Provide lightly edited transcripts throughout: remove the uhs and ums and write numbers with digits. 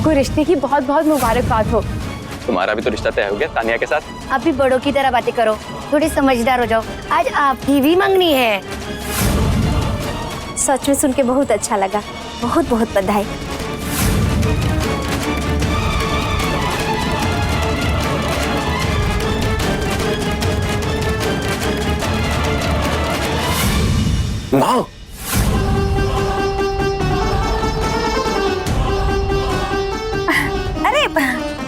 आपको रिश्ते की बहुत बहुत मुबारकबाद हो। तुम्हारा भी तो रिश्ता तय हो गया तानिया के साथ। आप भी बड़ों की तरह बातें करो, थोड़ी समझदार हो जाओ। आज आपकी भी मंगनी है। सच में सुन के बहुत अच्छा लगा, बहुत बहुत बधाई। माँ, अरे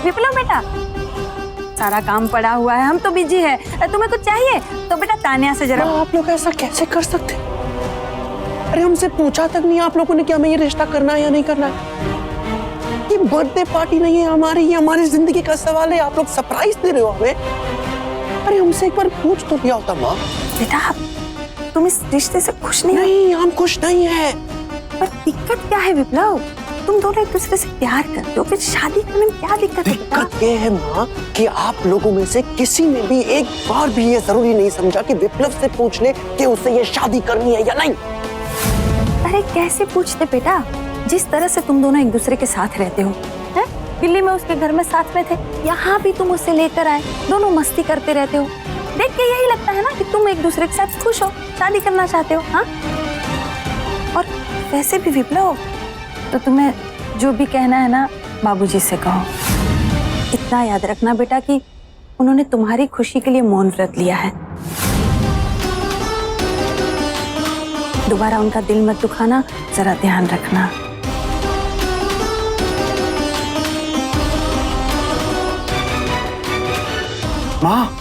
विप्लव बेटा, सारा काम पड़ा हुआ है, हम तो बिजी है। तुम्हें कुछ चाहिए तो बेटा तानिया से जरा। आप लोग ऐसा कैसे कर सकते? अरे हमसे पूछा तक नहीं आप लोगों ने कि हमें ये रिश्ता करना है या नहीं करना है। ये बर्थडे पार्टी नहीं है हमारी, ये हमारी जिंदगी का सवाल है। आप लोग सरप्राइज दे रहे हो हमें। अरे हमसे एक बार पूछ तो लिया होता माँ। बेटा तुम इस रिश्ते से खुश नहीं? नहीं, हम खुश नहीं है। पर दिक्कत क्या है विप्लव? तुम दोनों एक दूसरे से प्यार करते हो, फिर शादी करने में क्या दिक्कत है? दिक्कत ये है माँ कि आप लोगों में से किसी ने भी एक बार भी ये जरूरी नहीं समझा कि विप्लव से पूछ ले कि उसे ये शादी करनी है या नहीं। अरे कैसे पूछते बेटा, जिस तरह से तुम दोनों एक दूसरे के साथ रहते हो, हैं? दिल्ली में उसके घर में साथ में थे, यहाँ भी तुम उसे लेकर आए, दोनों मस्ती करते रहते हो। देख के यही लगता है ना कि तुम एक दूसरे के साथ खुश हो, शादी करना चाहते हो। हाँ, और वैसे भी विप्लव, तो तुम्हें जो भी कहना है ना बाबूजी से कहो। इतना याद रखना बेटा कि उन्होंने तुम्हारी खुशी के लिए मौन व्रत लिया है। दोबारा उनका दिल मत दुखाना, जरा ध्यान रखना। माँ,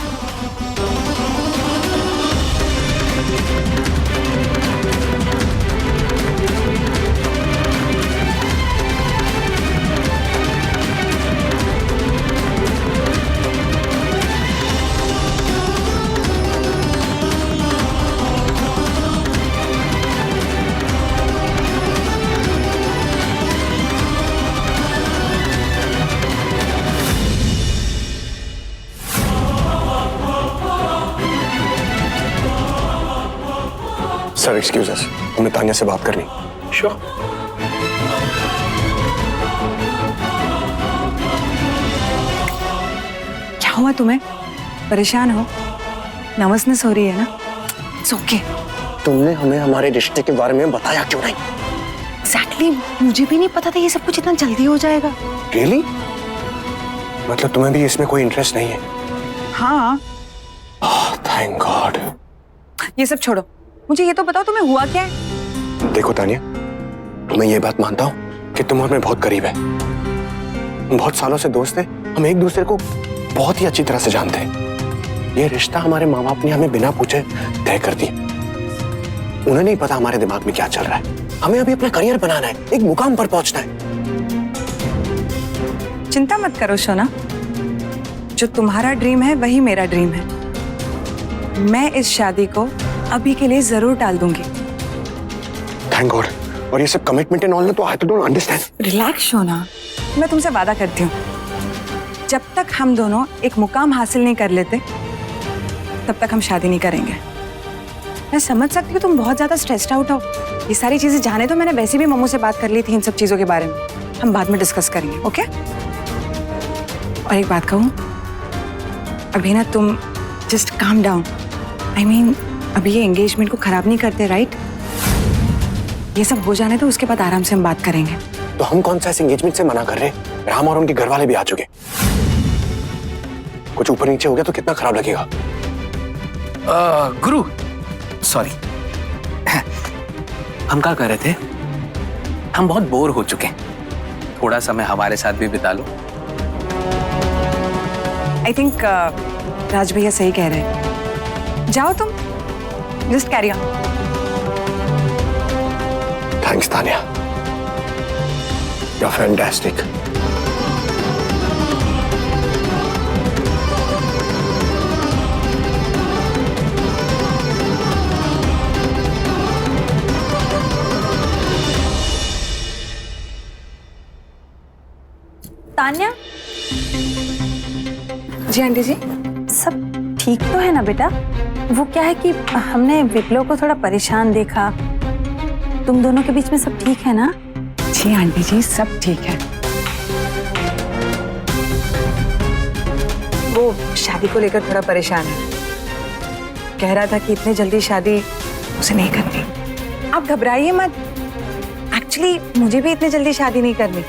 सर एक्सक्यूज अस, हमें तानिया से बात करनी। श्योर। क्या हुआ तुम्हें? परेशान हो? नर्वसनेस हो रही है ना? It's okay. तुमने हमें हमारे रिश्ते के बारे में बताया क्यों नहीं? एग्जैक्टली, मुझे भी नहीं पता था ये सब कुछ इतना जल्दी हो जाएगा। रियली? मतलब तुम्हें भी इसमें कोई इंटरेस्ट नहीं है? हाँ। Thank God. ये सब छोड़ो, मुझे ये तो बताओ तुम्हें हुआ क्या है? देखो तानिया, मैं ये बात मानता हूँ कि तुम और मैं बहुत करीब है, बहुत सालों से दोस्त हैं, हम एक दूसरे को बहुत ही अच्छी तरह से जानते हैं। ये रिश्ता हमारे माँ बाप ने हमें बिना पूछे तय कर दिया। उन्हें नहीं पता हमारे दिमाग में क्या चल रहा है। हमें अभी अपना करियर बनाना है, एक मुकाम पर पहुंचना है। चिंता मत करो सोना, जो तुम्हारा ड्रीम है वही मेरा ड्रीम है। मैं इस शादी को अभी के लिए जरूर टाल दूंगी। Thank God. और ये सब कमिटमेंट एंड ऑल ना, तो आई डोंट अंडरस्टैंड। रिलैक्स सोना, मैं तुमसे वादा करती हूँ, जब तक हम दोनों एक मुकाम हासिल नहीं कर लेते तब तक हम शादी नहीं करेंगे। मैं समझ सकती हूँ तुम बहुत ज्यादा स्ट्रेस्ड आउट हो। ये सारी चीजें जाने तो मैंने वैसे भी मम्मू से बात कर ली थी इन सब चीजों के बारे में, हम बाद में डिस्कस करेंगे। ओके? और एक बात कहूँ, अभी ना तुम just calm down. I mean अभी ये एंगेजमेंट को खराब नहीं करते, राइट? ये सब हो जाने तो उसके बाद आराम से हम बात करेंगे। तो हम कौन सा इस एंगेजमेंट से मना कर रहे हैं? राम और उनके घर वाले भी आ चुके। कुछ ऊपर नीचे हो गया तो कितना खराब लगेगा। गुरु सॉरी, हम क्या कर रहे थे? हम बहुत बोर हो चुके हैं, थोड़ा समय हमारे साथ भी बिता लो। आई थिंक राज भैया सही कह रहे हैं। जाओ तुम, just carry on. Thanks Tania, you are fantastic. Tanya, जी आंटी जी। सब ठीक तो है ना बेटा? वो क्या है कि हमने विप्लव को थोड़ा परेशान देखा। तुम दोनों के बीच में सब ठीक है ना? जी आंटी जी, सब ठीक है। वो शादी को लेकर थोड़ा परेशान है। कह रहा था कि इतने जल्दी शादी उसे नहीं करनी। आप घबराइए मत, एक्चुअली मुझे भी इतनी जल्दी शादी नहीं करनी।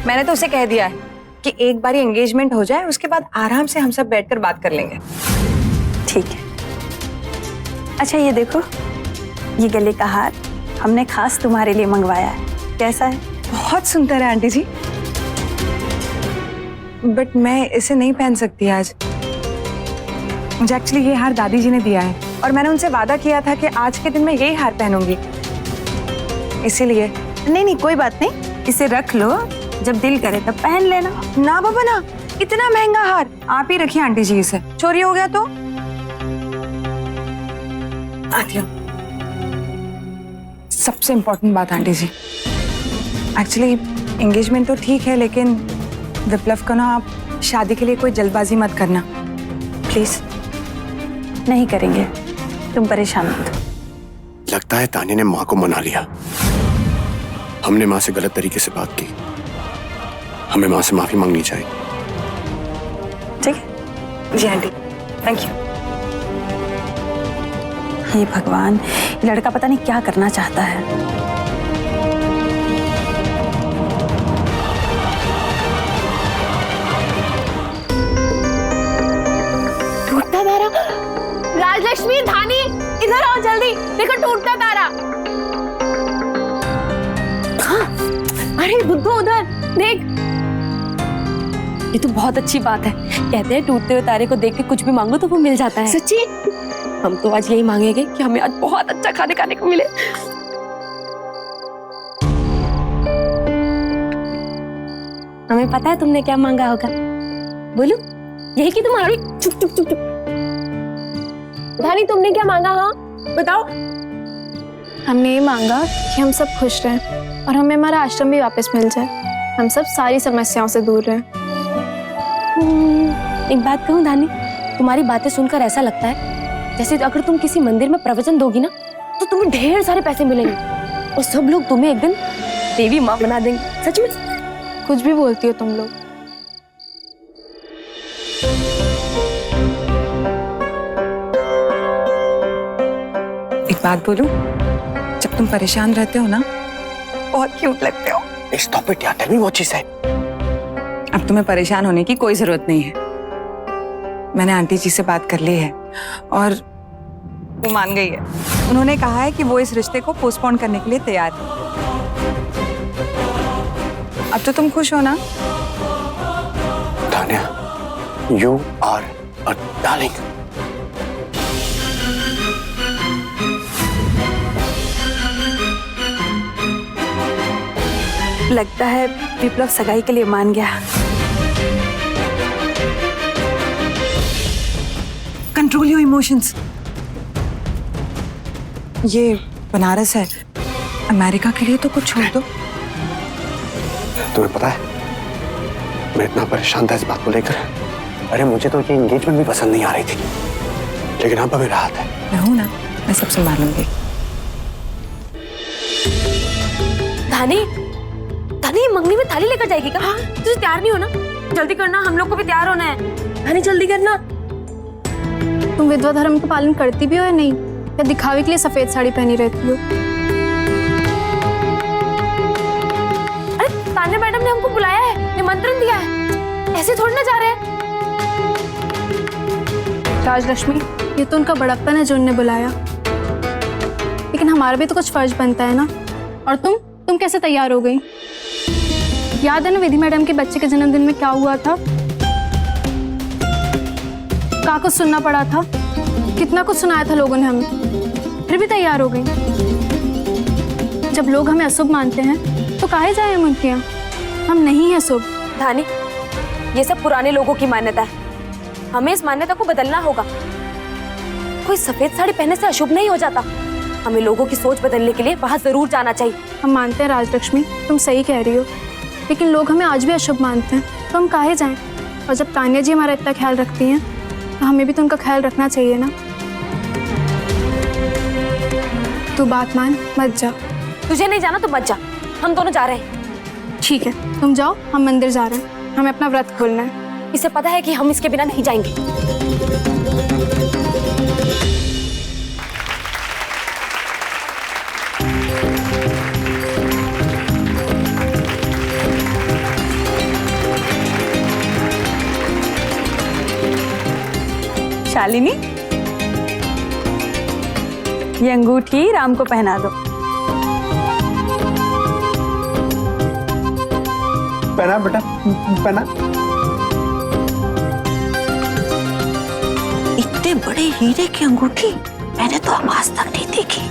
मैंने तो उसे कह दिया है कि एक बार एंगेजमेंट हो जाए, उसके बाद आराम से हम सब बैठकर बात कर लेंगे। ठीक है। अच्छा ये देखो, ये गले का हार हमने खास तुम्हारे लिए मंगवाया है, कैसा है? बहुत सुंदर है आंटी जी, बट मैं इसे नहीं पहन सकती आज। मुझे एक्चुअली ये हार दादी जी ने दिया है और मैंने उनसे वादा किया था कि आज के दिन मैं यही हार पहनूंगी, इसीलिए। नहीं कोई बात नहीं, इसे रख लो, जब दिल करे तब पहन लेना। ना बाबा ना, इतना महंगा हार आप ही रखिए आंटी जी, इसे चोरी हो गया तो। आती हूँ। सबसे इम्पोर्टेंट बात आंटी जी, एक्चुअली एंगेजमेंट तो ठीक है, लेकिन विप्लव को ना आप शादी के लिए कोई जल्दबाजी मत करना प्लीज। नहीं करेंगे, तुम परेशान मत हो। लगता है तानिया ने माँ को मना लिया। हमने माँ से गलत तरीके से बात की, हमें माँ से माफी मांगनी चाहिए। ठीक है जी आंटी, थैंक यू। हे भगवान, ये लड़का पता नहीं क्या करना चाहता है। टूटता तारा। राजलक्ष्मी, धानी, इधर आओ जल्दी, देखो टूटता तारा। हाँ, अरे बुद्धू उधर देख। ये तो बहुत अच्छी बात है। कहते हैं टूटते हुए तारे को देख के कुछ भी मांगो तो वो मिल जाता है। सच्ची? हम तो आज यही मांगेंगे कि हमें आज बहुत अच्छा खाने को मिले। हमें पता है तुमने क्या मांगा होगा, बोलो। यही कि तुम्हारी चुप चुप चुप चुप। धानी, तुमने क्या मांगा? हाँ बताओ। हमने ये मांगा कि हम सब खुश रहें और हमें हमारा आश्रम भी वापस मिल जाए, हम सब सारी समस्याओं से दूर रहें। एक बात कहूँ धानी, तुम्हारी बातें सुनकर ऐसा लगता है जैसे अगर तुम किसी मंदिर में प्रवचन दोगी ना तो तुम्हें ढेर सारे पैसे मिलेंगे और सब लोग तुम्हें एक दिन देवी माँ बना देंगे। सच में? कुछ भी बोलती हो तुम लोग। एक बात बोलूं, जब तुम परेशान रहते हो ना, बहुत क्यूट लगते हो। स्टॉप इट यार, tell me what she said. अब तुम्हें परेशान होने की कोई जरूरत नहीं है। मैंने आंटी जी से बात कर ली है और वो मान गई है। उन्होंने कहा है कि वो इस रिश्ते को पोस्टपोन करने के लिए तैयार है। अब तो तुम खुश हो ना? Tania, you are a darling. लगता है विप्लव सगाई के लिए मान गया। Control your emotions. ये बनारस है, अमेरिका के लिए तो कुछ छोड़ दो। तुम्हें पता है, मैं इतना परेशान था इस बात को लेकर। अरे मुझे तो ये एंगेजमेंट भी पसंद नहीं आ रही थी, लेकिन अब हमें राहत है। मैं हूं ना, मैं सब संभाल लूंगी। धानी, धानी मंगनी में थाली लेकर जाएगी क्या? हाँ, तुझे तैयार नहीं होना? जल्दी करना, हम लोग को भी तैयार होना है। धानी जल्दी करना। तुम विधवा धर्म का पालन करती भी हो या नहीं, या दिखावे के लिए सफेद साड़ी पहनी रहती हो? अरे तान्या मैडम ने हमको बुलाया है, निमंत्रण दिया है, ऐसे थोड़ी ना जा रहे हैं। राजलक्ष्मी, ये तो उनका बड़प्पन है जो उन्हें बुलाया, लेकिन हमारा भी तो कुछ फर्ज बनता है ना। और तुम कैसे तैयार हो गई? याद है ना विधि मैडम के बच्चे के जन्मदिन में क्या हुआ था? क्या कुछ सुनना पड़ा था, कितना कुछ सुनाया था लोगों ने हमें, फिर भी तैयार हो गई। जब लोग हमें अशुभ मानते हैं तो काहे जाए हम उनके यहाँ? हम नहीं है शुभ। धानी, ये सब पुराने लोगों की मान्यता है, हमें इस मान्यता को बदलना होगा। कोई सफेद साड़ी पहनने से अशुभ नहीं हो जाता। हमें लोगों की सोच बदलने के लिए वहां जरूर जाना चाहिए। हम मानते हैं राजलक्ष्मी, तुम सही कह रही हो, लेकिन लोग हमें आज भी अशुभ मानते हैं, तो हम काहे जाएं? और जब तान्या जी हमारा इतना ख्याल रखती हैं तो हमें भी तो उनका ख्याल रखना चाहिए ना। तू बात मान, मत जा। तुझे नहीं जाना तो मत जा, हम दोनों जा रहे हैं। ठीक है, तुम जाओ, हम मंदिर जा रहे हैं, हमें अपना व्रत खोलना है। इसे पता है कि हम इसके बिना नहीं जाएंगे। शालिनी, ये अंगूठी राम को पहना दो। पहना बेटा, पहना। इतने बड़े हीरे की अंगूठी मैंने तो आज तक नहीं देखी।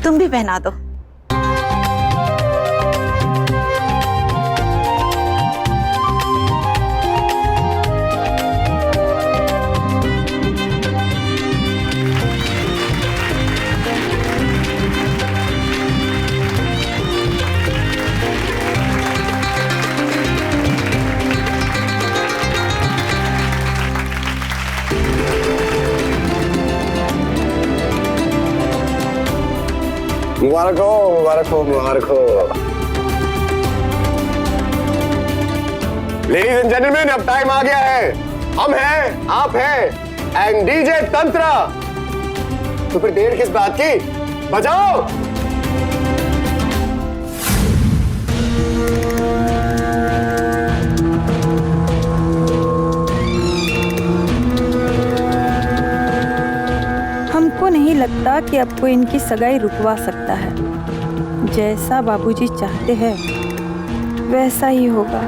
तुम भी पहना दो। मुबारक हो, मुबारक हो, मुबारक हो। लेडीज एंड जेंटलमैन, अब टाइम आ गया है। हम हैं, आप हैं, एंड डीजे तंत्र। तो फिर देर किस बात की, बजाओ। हमको नहीं लगता कि अब कोई इनकी सगाई रुकवा सकता है। जैसा बाबूजी चाहते हैं वैसा ही होगा।